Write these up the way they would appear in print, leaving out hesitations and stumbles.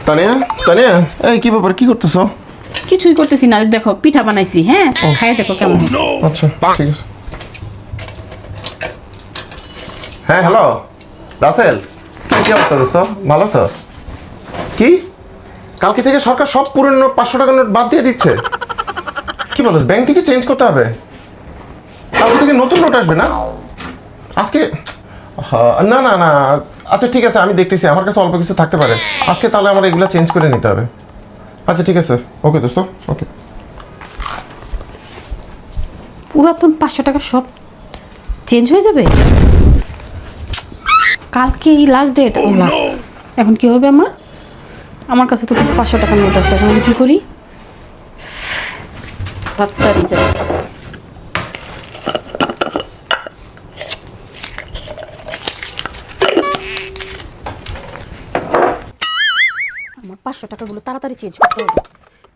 তানিয়া তানিয়া, এই কি ব্যাপার, কি করতেছো? কিছুই করতেছি না, দেখো পিঠা বানাইছি। হ্যাঁ, খাই দেখো কেমন হয়েছে। আচ্ছা ঠিক আছে। হ্যাঁ হ্যালো রাসেল, কি অবস্থা দোস্ত, ভালো আছো? কি কালকে থেকে সরকার সব পুরনো 500 টাকার নোট বাদ দিয়ে দিচ্ছে? কি বলো, ব্যাংক থেকে চেঞ্জ করতে হবে? কালকে থেকে নতুন নোট আসবে না আজকে? না না না, আচ্ছা ঠিক আছে, আমি দেখতেছি, আমার কাছে অল্প কিছু থাকতে পারে আজকে, তাহলে আমার এগুলো চেঞ্জ করে নিতে হবে। আচ্ছা ঠিক আছে, ওকে দোস্ত, ওকে। পুরাতন 500 টাকা সব চেঞ্জ হয়ে যাবে কালকে, এই লাস্ট ডেট। এখন কি হবে আমার? আমার কাছে তো কিছু 500 টাকার নোট আছে, এখন আমি কি করি? তাড়াতাড়ি যাই। আমার 500 টাকাগুলো তাড়াতাড়ি চেঞ্জ করতে হবে,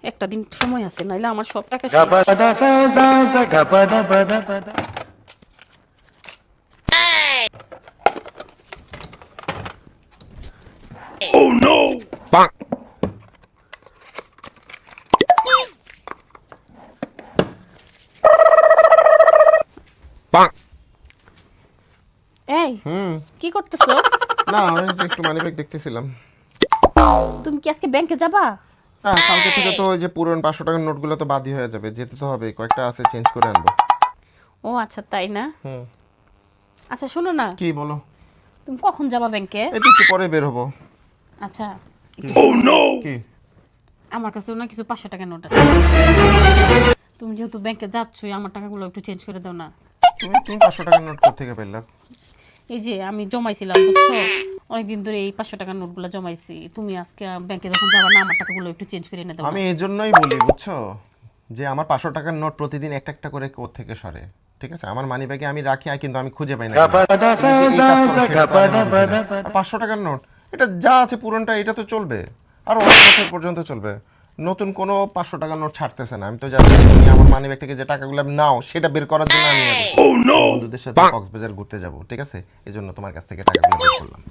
একটা দিন সময় আছে, নাইলে আমার সব টাকা শেষ। এই কি করতেছো? না, আমি যে একটু মানি ব্যাগ দেখতেছিলাম। তুমি কি আজকে ব্যাংকে যাবা? হ্যাঁ, কালকে থেকে তো ওই যে পুরনো 500 টাকার নোটগুলো তো বাদই হয়ে যাবে, যেতে তো হবে, কয়েকটা আছে চেঞ্জ করে আনবো। ও আচ্ছা, তাই না? হুম। আচ্ছা শোনো না, কি বলো? তুমি কখন যাবা ব্যাংকে? এই তো একটু পরে বের হবো। আচ্ছা কি? আমার কাছেও না কিছু 500 টাকার নোট আছে। তুমি যেহেতু ব্যাংকে যাচ্ছই, আমার টাকাগুলো একটু চেঞ্জ করে দাও না। তুমি তুমি 500 টাকার নোট কোত্থেকে পেলে? এই যে আমি জমাইছিলাম, বুঝছো, অনেকদিন ধরে এই 500 টাকার নোটগুলো জমাইছি। তুমি আজকে ব্যাংকে যখন যাবা না, আমার টাকাগুলো একটু চেঞ্জ করে এনে দাও না। আমি এই জন্যই বলি, বুঝছো, যে আমার 500 টাকার নোট প্রতিদিন একটা একটা করে কোত্থেকে সরে। ঠিক আছে, আমার মানি ব্যাগে আমি রাখি, কিন্তু আমি খুঁজে পাই না। তুমি যে এই কাজ করো সেটা তো আমি বুঝি না। আর 500 টাকার নোট, এটা যা আছে পুরনটা, এটা তো চলবে, আর অনেক বছর পর্যন্ত চলবে। নতুন কোনো 500 টাকার নোট ছাড়তেছে না। আমি তো জানি তুমি আমার মানি ব্যাগ থেকে যে টাকাগুলো নাও, সেটা বের করার জন্য আমি বন্ধুদের সাথে কক্সবাজার ঘুরতে যাব। ঠিক আছে, এই জন্য তোমার কাছ থেকে টাকাগুলো বের করলাম।